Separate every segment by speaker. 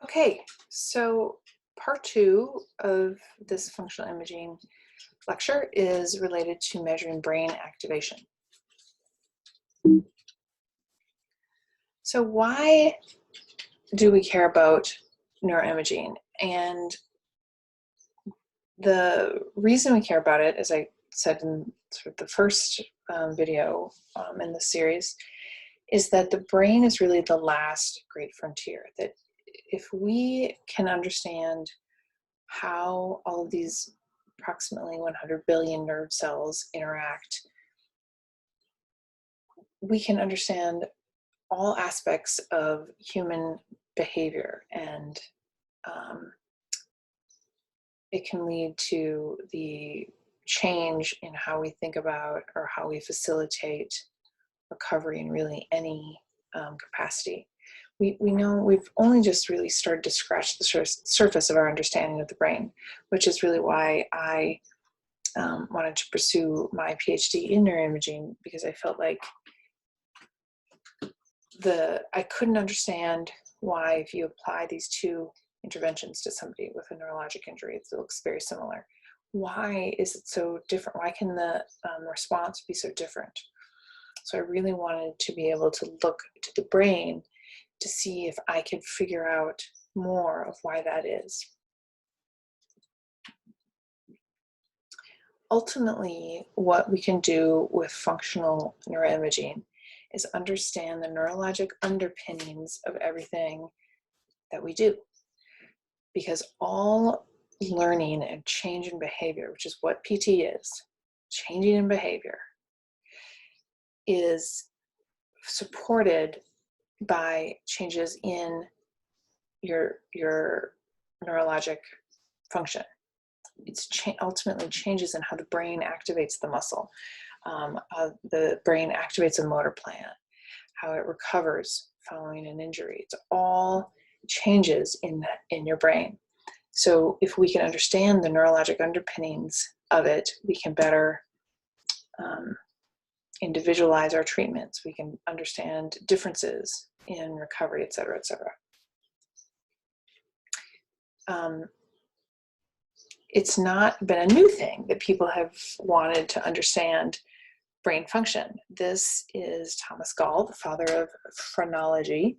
Speaker 1: Okay, so part two of this functional imaging lecture is related to measuring brain activation. So why do we care about neuroimaging? And the reason we care about it, as I said in sort of the first video in the series, is that the brain is really the last great frontier. That if we can understand how all of these approximately 100 billion nerve cells interact, we can understand all aspects of human behavior, and it can lead to the change in how we think about or how we facilitate recovery in really any capacity. We know we've only just really started to scratch the surface of our understanding of the brain, which is really why I wanted to pursue my PhD in neuroimaging, because I felt like I couldn't understand why, if you apply these two interventions to somebody with a neurologic injury, it looks very similar. Why is it so different? Why can the response be so different? So I really wanted to be able to look to the brain to see if I could figure out more of why that is. Ultimately, what we can do with functional neuroimaging is understand the neurologic underpinnings of everything that we do. Because all learning and change in behavior, which is what PT is, changing in behavior, is supported by changes in your neurologic function. It's ultimately changes in how the brain activates the muscle, how the brain activates a motor plan, how it recovers following an injury. It's all changes in your brain. So if we can understand the neurologic underpinnings of it, we can better individualize our treatments. We can understand differences in recovery, et cetera, et cetera. It's not been a new thing that people have wanted to understand brain function. This is Thomas Gall, the father of phrenology,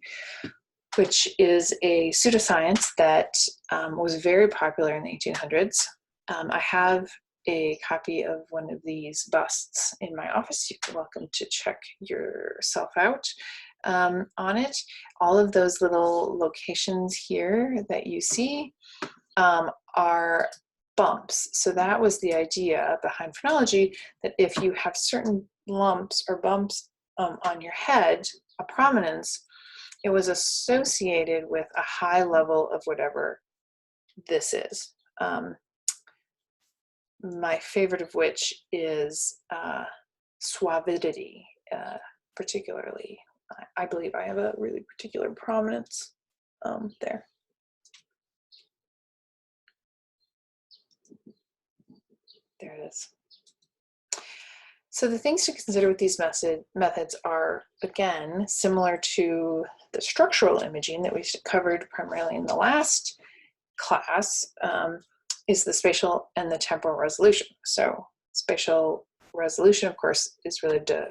Speaker 1: which is a pseudoscience that was very popular in the 1800s. I have a copy of one of these busts in my office. You're welcome to check yourself out on it. All of those little locations here that you see are bumps. So that was the idea behind phrenology, that if you have certain lumps or bumps on your head, a prominence, it was associated with a high level of whatever this is. My favorite of which is suavidity, particularly. I believe I have a really particular prominence there. There it is. So the things to consider with these methods are, again, similar to the structural imaging that we covered primarily in the last class, is the spatial and the temporal resolution. So spatial resolution, of course, is related to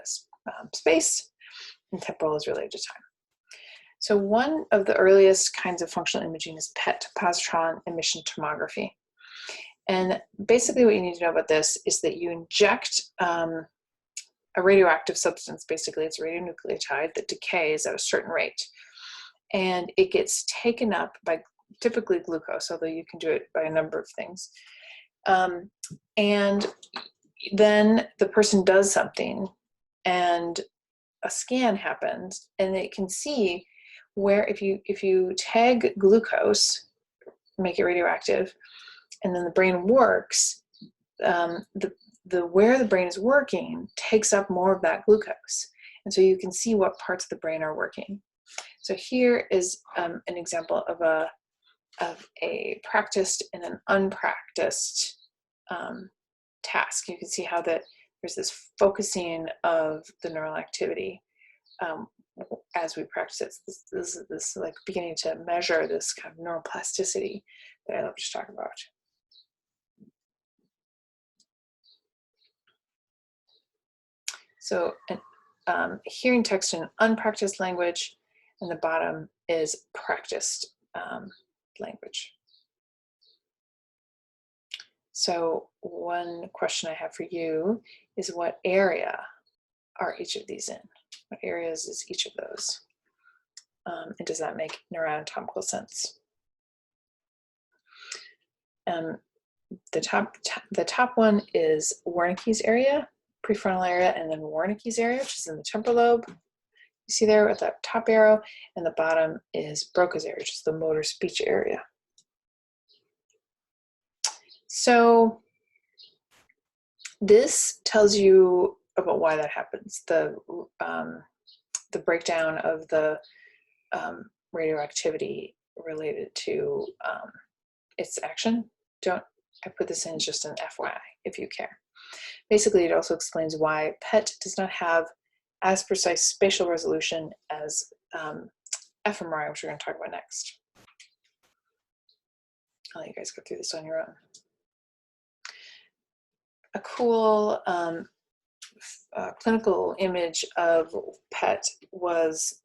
Speaker 1: space, and temporal is related to time. So one of the earliest kinds of functional imaging is PET, positron emission tomography. And basically what you need to know about this is that you inject a radioactive substance. Basically, it's a radionucleotide that decays at a certain rate. And it gets taken up by typically glucose, although you can do it by a number of things. And then the person does something, and a scan happens, and it can see where, if you tag glucose, make it radioactive, and then the brain works, where the brain is working takes up more of that glucose. And so you can see what parts of the brain are working. So here is an example of a practiced and an unpracticed task. You can see how there's this focusing of the neural activity as we practice it. This like beginning to measure this kind of neuroplasticity that I love to talk about. So hearing text in unpracticed language, and the bottom is practiced language. So one question I have for you is, what area are each of these in? What areas is each of those? And does that make neuroanatomical sense? The top one is Wernicke's area, prefrontal area, and then Wernicke's area, which is in the temporal lobe. You see there with that top arrow, and the bottom is Broca's area, which is the motor speech area. So this tells you about why that happens. The breakdown of the radioactivity related to its action. I put this in as just an FYI, if you care. Basically, it also explains why PET does not have as precise spatial resolution as fMRI, which we're going to talk about next. I'll let you guys go through this on your own. A cool clinical image of PET was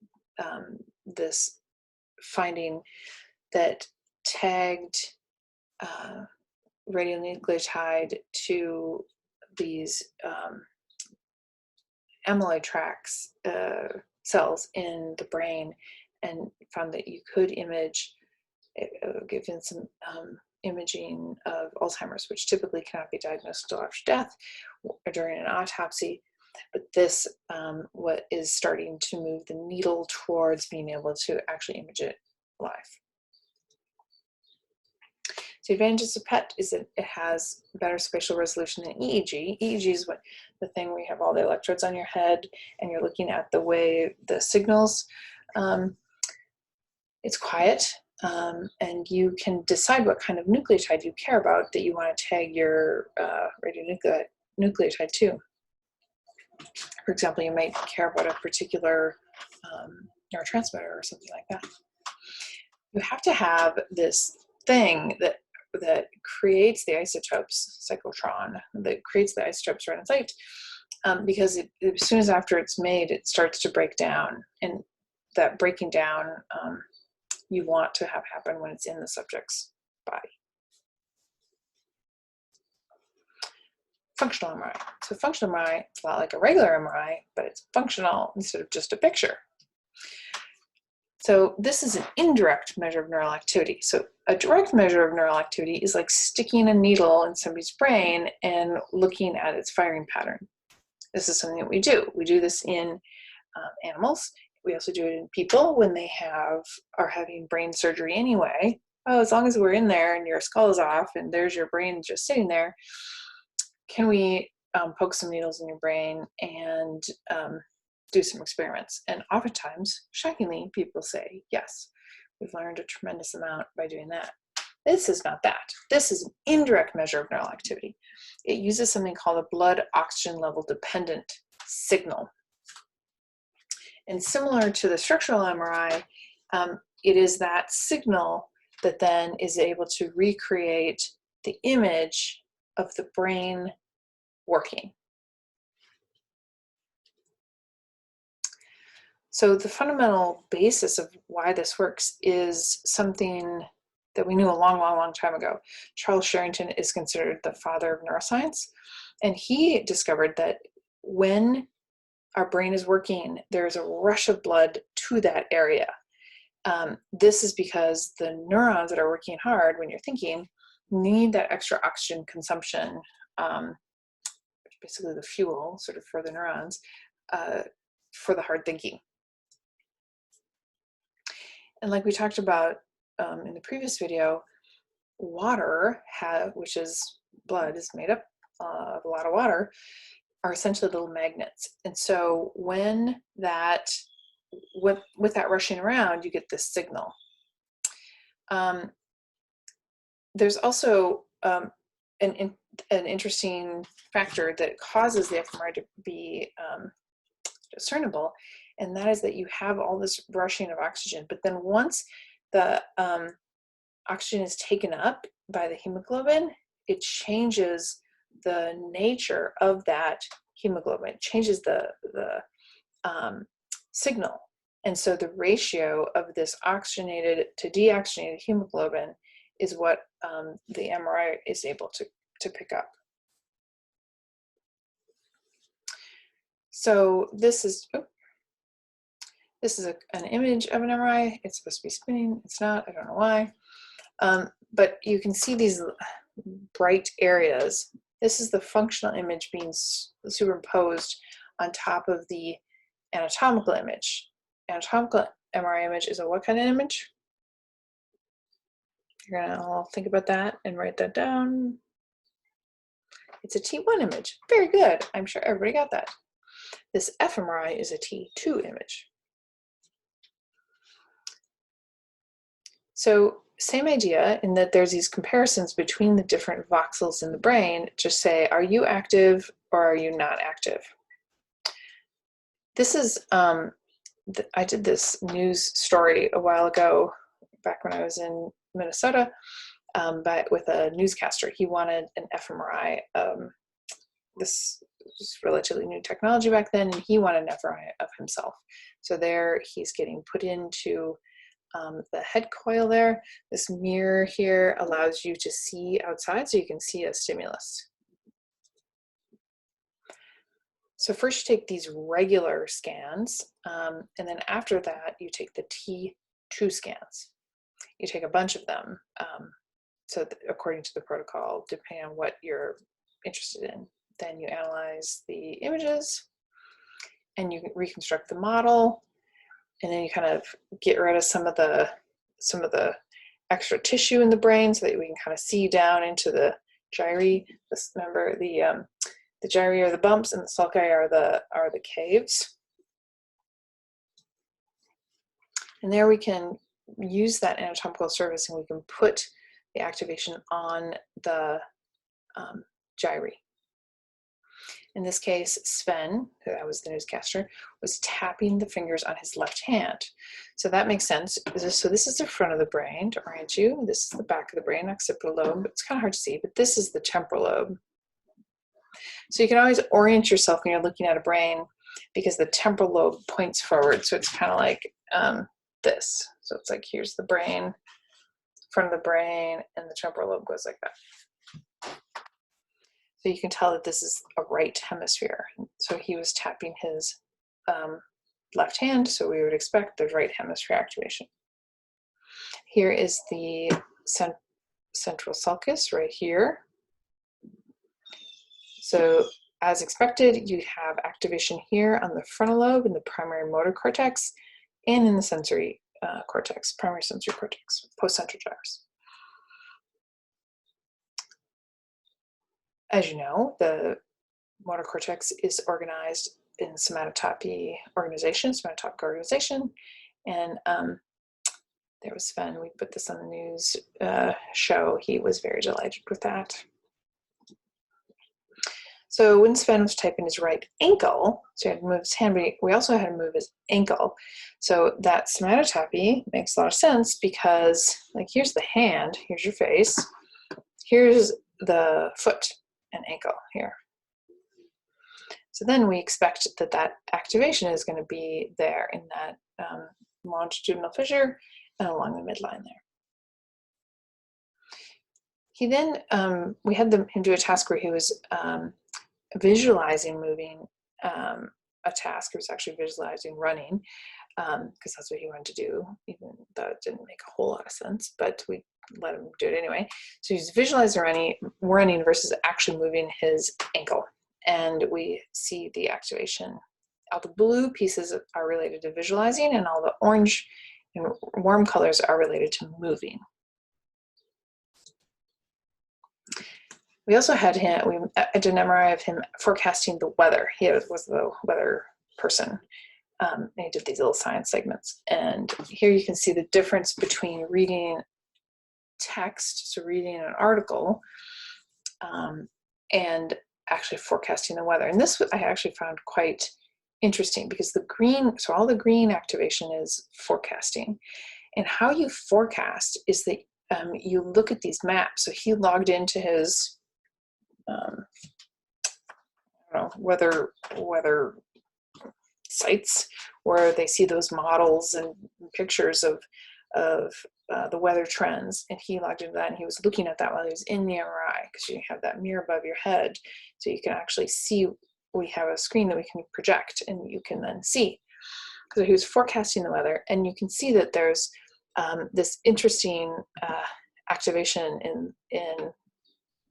Speaker 1: this finding that tagged radionucleotide to these amyloid tracks cells in the brain, and found that you could image, given some imaging of Alzheimer's, which typically cannot be diagnosed until after death or during an autopsy. But this what is starting to move the needle towards being able to actually image it live. So the advantages of PET is that it has better spatial resolution than EEG. EEG is the thing where you have all the electrodes on your head and you're looking at the way the signals. It's quiet, and you can decide what kind of nucleotide you care about that you want to tag your radionucleotide to. For example, you might care about a particular neurotransmitter or something like that. You have to have this thing that creates the isotopes, cyclotron, that creates the isotopes right on site, because as soon as after it's made, it starts to break down, and that breaking down you want to have happen when it's in the subject's body. Functional MRI. So functional MRI, it's a lot like a regular MRI, but it's functional instead of just a picture. So this is an indirect measure of neural activity. So a direct measure of neural activity is like sticking a needle in somebody's brain and looking at its firing pattern. This is something that we do. We do this in animals. We also do it in people when they are having brain surgery anyway. Oh, as long as we're in there and your skull is off and there's your brain just sitting there, can we poke some needles in your brain and do some experiments? And oftentimes, shockingly, people say, yes, we've learned a tremendous amount by doing that. This is not that. This is an indirect measure of neural activity. It uses something called a blood oxygen level dependent signal. And similar to the structural MRI, it is that signal that then is able to recreate the image of the brain working. So the fundamental basis of why this works is something that we knew a long, long, long time ago. Charles Sherrington is considered the father of neuroscience, and he discovered that when our brain is working, there's a rush of blood to that area. This is because the neurons that are working hard when you're thinking need that extra oxygen consumption, basically the fuel sort of for the neurons, for the hard thinking. And like we talked about in the previous video, water, which is blood, is made up of a lot of water, are essentially little magnets. And so when that, with that rushing around, you get this signal. There's also an interesting factor that causes the fMRI to be discernible, and that is that you have all this rushing of oxygen, but then once the oxygen is taken up by the hemoglobin, it changes the nature of that hemoglobin. It changes the signal. And so the ratio of this oxygenated to deoxygenated hemoglobin is what the MRI is able to pick up. So this is an image of an MRI. It's supposed to be spinning. It's not. I don't know why. But you can see these bright areas. This is the functional image being superimposed on top of the anatomical image. Anatomical MRI image is a what kind of image? You're gonna all think about that and write that down. It's a T1 image. Very good. I'm sure everybody got that. This fMRI is a T2 image. So same idea in that there's these comparisons between the different voxels in the brain. Just say, are you active or are you not active? This is, I did this news story a while ago, back when I was in Minnesota, but with a newscaster. He wanted an fMRI. This was relatively new technology back then, and he wanted an fMRI of himself. So there he's getting put into the head coil there. This mirror here allows you to see outside, so you can see a stimulus. So first you take these regular scans, and then after that you take the T2 scans. You take a bunch of them, so according to the protocol, depending on what you're interested in. Then you analyze the images, and you reconstruct the model, and then you kind of get rid of some of the extra tissue in the brain so that we can kind of see down into the gyri. Remember, the gyri are the bumps and the sulci are the caves. And there we can use that anatomical surface and we can put the activation on the gyri. In this case, Sven, that was the newscaster, was tapping the fingers on his left hand. So that makes sense. So this is the front of the brain to orient you. This is the back of the brain, occipital lobe. It's kind of hard to see, but this is the temporal lobe. So you can always orient yourself when you're looking at a brain because the temporal lobe points forward. So it's kind of like this. So it's like, here's the brain, front of the brain, and the temporal lobe goes like that. So you can tell that this is a right hemisphere. So he was tapping his left hand, so we would expect the right hemisphere activation. Here is the central sulcus right here. So as expected, you have activation here on the frontal lobe in the primary motor cortex and in the sensory cortex, primary sensory cortex, postcentral gyrus. As you know, the motor cortex is organized in somatotopic organization, and there was Sven. We put this on the news show. He was very delighted with that. So when Sven was typing his right ankle, so he had to move his hand, but we also had to move his ankle. So that somatotopy makes a lot of sense because, like, here's the hand, here's your face, here's the foot and ankle here. So then we expect that that activation is going to be there in that longitudinal fissure and along the midline there. He then, we had him do a task where he was visualizing moving a task. He was actually visualizing running because that's what he wanted to do, even though it didn't make a whole lot of sense, but we let him do it anyway. So he's visualizing running versus actually moving his ankle. And we see the activation. All the blue pieces are related to visualizing, and all the orange and warm colors are related to moving. We also had him, I did an MRI of him forecasting the weather. He was the weather person. And he did these little science segments. And here you can see the difference between reading text, so reading an article, and actually forecasting the weather. And this I actually found quite interesting because the green, so all the green activation is forecasting. And how you forecast is that you look at these maps. So he logged into his I don't know, weather sites where they see those models and pictures of the weather trends, and he logged into that and he was looking at that while he was in the MRI, because you have that mirror above your head so you can actually see. We have a screen that we can project and you can then see. So he was forecasting the weather, and you can see that there's this interesting activation in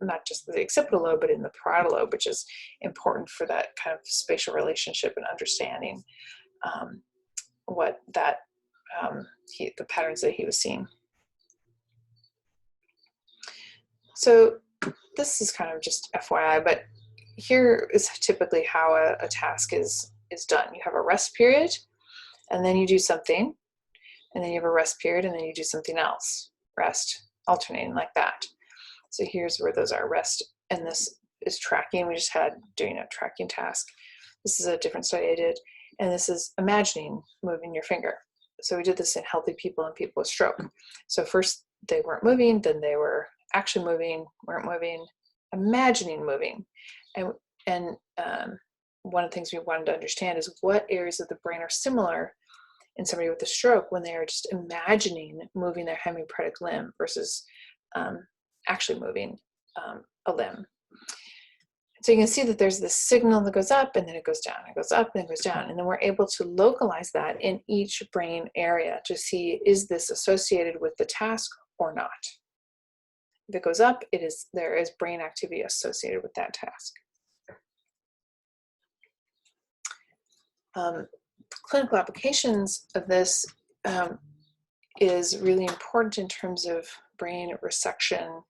Speaker 1: not just the occipital lobe, but in the parietal lobe, which is important for that kind of spatial relationship and understanding what that the patterns that he was seeing. So this is kind of just FYI, but here is typically how a task is done. You have a rest period, and then you do something, and then you have a rest period, and then you do something else. Rest, alternating like that. So here's where those are: rest, and this is tracking. We just had doing a tracking task. This is a different study I did, and this is imagining moving your finger. So we did this in healthy people and people with stroke. So first they weren't moving, then they were actually moving, weren't moving, imagining moving. And one of the things we wanted to understand is what areas of the brain are similar in somebody with a stroke when they are just imagining moving their hemiparetic limb versus actually moving a limb. So you can see that there's this signal that goes up and then it goes down, it goes up and it goes down. And then we're able to localize that in each brain area to see, is this associated with the task or not? If it goes up, there is brain activity associated with that task. Clinical applications of this is really important in terms of brain resection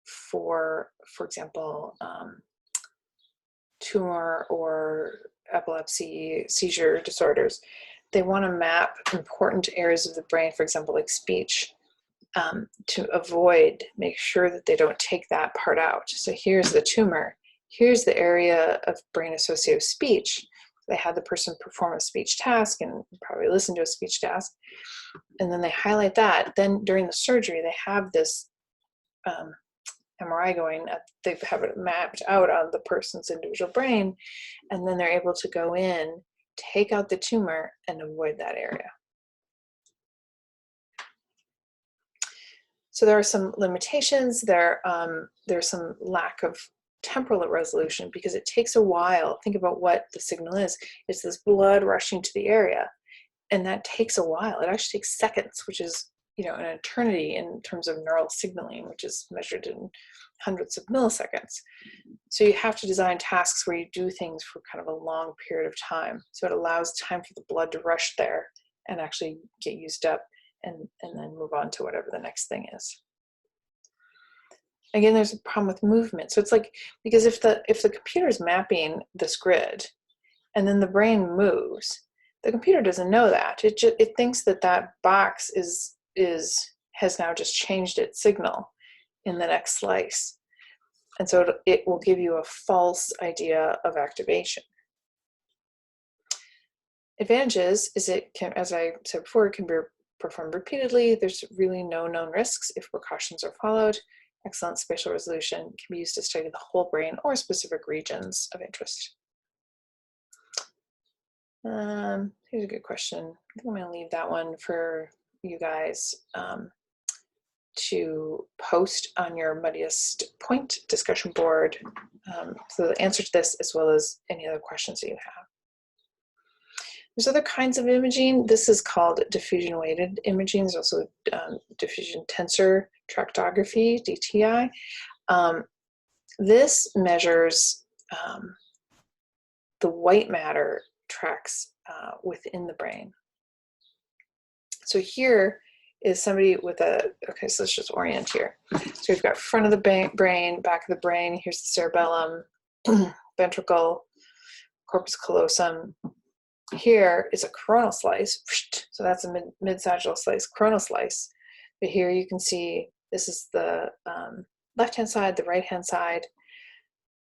Speaker 1: for example, tumor or epilepsy, seizure disorders. They want to map important areas of the brain, for example, like speech, to make sure that they don't take that part out. So here's the tumor. Here's the area of brain associated with speech. They had the person perform a speech task and probably listen to a speech task. And then they highlight that. Then during the surgery, they have this MRI going, they have it mapped out on the person's individual brain, and then they're able to go in, take out the tumor, and avoid that area. So there are some limitations. There's some lack of temporal resolution because it takes a while. Think about what the signal is. It's this blood rushing to the area, and that takes a while. It actually takes seconds, which is an eternity in terms of neural signaling, which is measured in hundreds of milliseconds. So you have to design tasks where you do things for kind of a long period of time. So it allows time for the blood to rush there and actually get used up and then move on to whatever the next thing is. Again, there's a problem with movement. So it's like, because if the computer is mapping this grid and then the brain moves, the computer doesn't know that. It thinks that box has now just changed its signal in the next slice. And so it will give you a false idea of activation. Advantages is it can, as I said before, it can be performed repeatedly. There's really no known risks if precautions are followed. Excellent spatial resolution can be used to study the whole brain or specific regions of interest. Here's a good question. I think I'm going to leave that one for you guys to post on your Muddiest Point discussion board. So the answer to this, as well as any other questions that you have. There's other kinds of imaging. This is called diffusion-weighted imaging. There's also diffusion tensor tractography, DTI. This measures the white matter tracks within the brain. So here is somebody with okay, so let's just orient here. So we've got front of the brain, back of the brain. Here's the cerebellum, ventricle, corpus callosum. Here is a coronal slice. So that's a mid-sagittal slice, coronal slice. But here you can see this is the left-hand side, the right-hand side.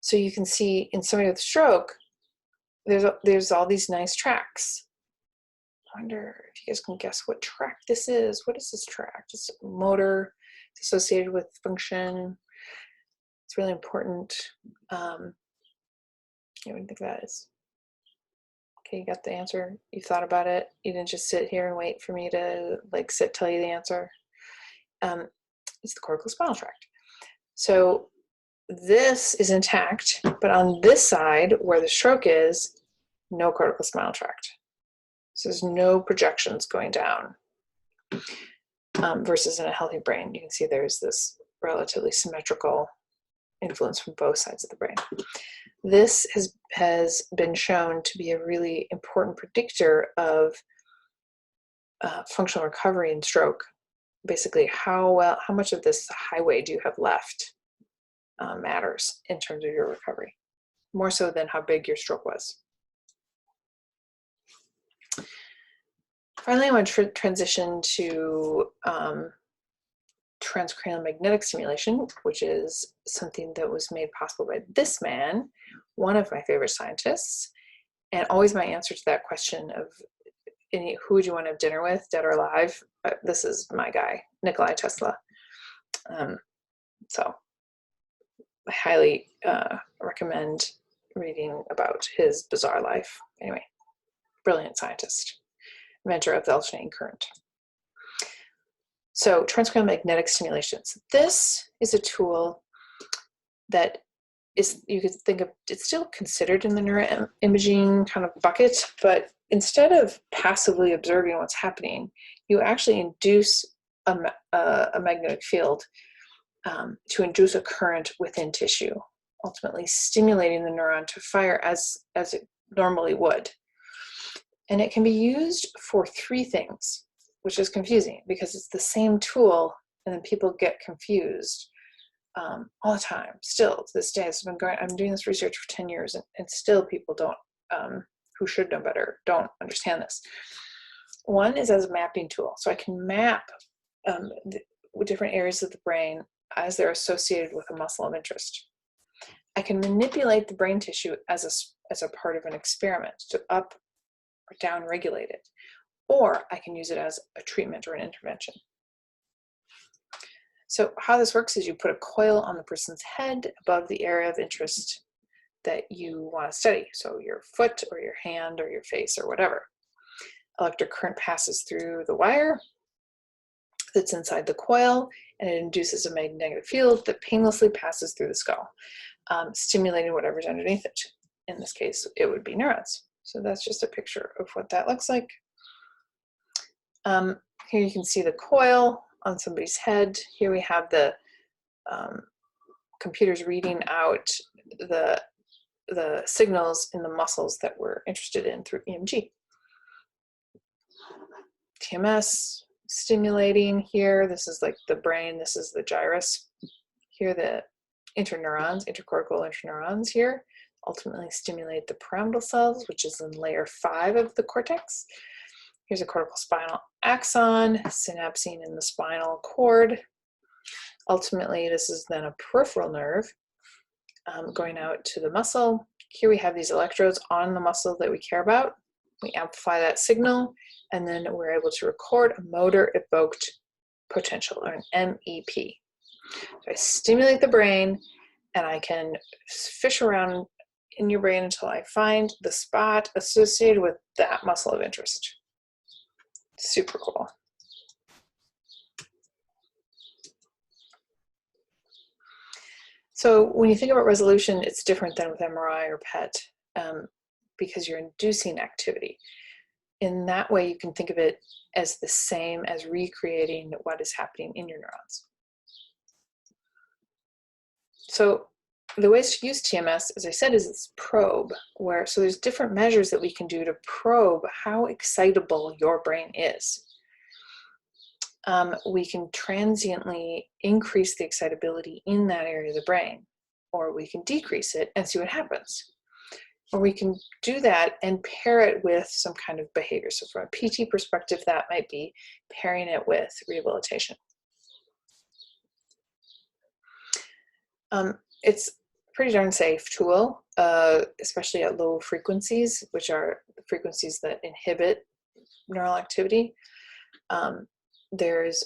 Speaker 1: So you can see in somebody with stroke, there's all these nice tracks. I wonder if you guys can guess what track this is. What is this track? It's motor. It's associated with function. It's really important. What do you think that is? Okay, you got the answer. You thought about it. You didn't just sit here and wait for me to tell you the answer. It's the corticospinal tract. So this is intact, but on this side where the stroke is, no corticospinal tract. So there's no projections going down. Versus in a healthy brain, you can see there's this relatively symmetrical influence from both sides of the brain. This has been shown to be a really important predictor of functional recovery in stroke. Basically, how much of this highway do you have left matters in terms of your recovery, more so than how big your stroke was. Finally, I want to transition to transcranial magnetic stimulation, which is something that was made possible by this man, one of my favorite scientists, and always my answer to that question of who would you want to have dinner with, dead or alive? This is my guy, Nikola Tesla. So I highly recommend reading about his bizarre life. Anyway, brilliant scientist, inventor of the alternating current. So transcranial magnetic stimulations. This is a tool that is, you could think of, it's still considered in the neuroimaging kind of bucket, but instead of passively observing what's happening, you actually induce a magnetic field to induce a current within tissue, ultimately stimulating the neuron to fire as it normally would. And it can be used for three things, which is confusing because it's the same tool, and then people get confused all the time. Still to this day, I'm doing this research for 10 years, and still people don't, who should know better, don't understand this. One is as a mapping tool. So I can map different areas of the brain as they're associated with a muscle of interest. I can manipulate the brain tissue as a part of an experiment to up or down regulate it, or I can use it as a treatment or an intervention. So how this works is you put a coil on the person's head above the area of interest that you want to study. So your foot or your hand or your face or whatever. Electric current passes through the wire that's inside the coil, and it induces a magnetic field that painlessly passes through the skull, stimulating whatever's underneath it. In this case, it would be neurons. So that's just a picture of what that looks like. Here you can see the coil on somebody's head. Here we have the computers reading out the signals in the muscles that we're interested in through EMG. TMS stimulating here. This is like the brain. This is the gyrus. Here the interneurons, intercortical interneurons here, ultimately stimulate the pyramidal cells, which is in layer 5 of the cortex. Here's a cortical spinal axon, synapsing in the spinal cord. Ultimately, this is then a peripheral nerve going out to the muscle. Here we have these electrodes on the muscle that we care about. We amplify that signal, and then we're able to record a motor evoked potential, or an MEP. So I stimulate the brain, and I can fish around in your brain until I find the spot associated with that muscle of interest. Super cool. So when you think about resolution, it's different than with MRI or PET because you're inducing activity. In that way, you can think of it as the same as recreating what is happening in your neurons. So the ways to use TMS, as I said, is this probe, so there's different measures that we can do to probe how excitable your brain is. We can transiently increase the excitability in that area of the brain, or we can decrease it and see what happens. Or we can do that and pair it with some kind of behavior. So from a PT perspective, that might be pairing it with rehabilitation. It's pretty darn safe tool, especially at low frequencies, which are frequencies that inhibit neural activity. There's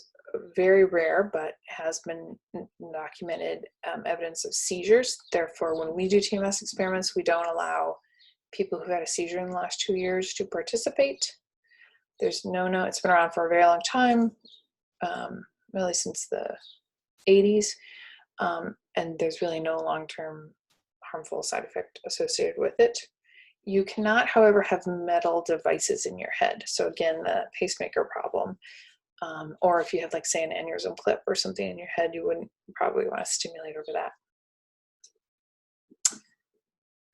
Speaker 1: very rare, but has been documented evidence of seizures. Therefore, when we do TMS experiments, we don't allow people who've had a seizure in the last 2 years to participate. There's it's been around for a very long time, really since the 80s, and there's really no long-term harmful side effect associated with it. You cannot, however, have metal devices in your head. So again, the pacemaker problem. Or if you have, like, say, an aneurysm clip or something in your head, you wouldn't probably want to stimulate over that.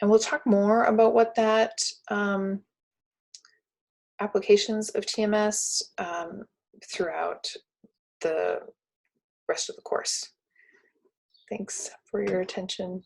Speaker 1: And we'll talk more about what that applications of TMS throughout the rest of the course. Thanks for your attention.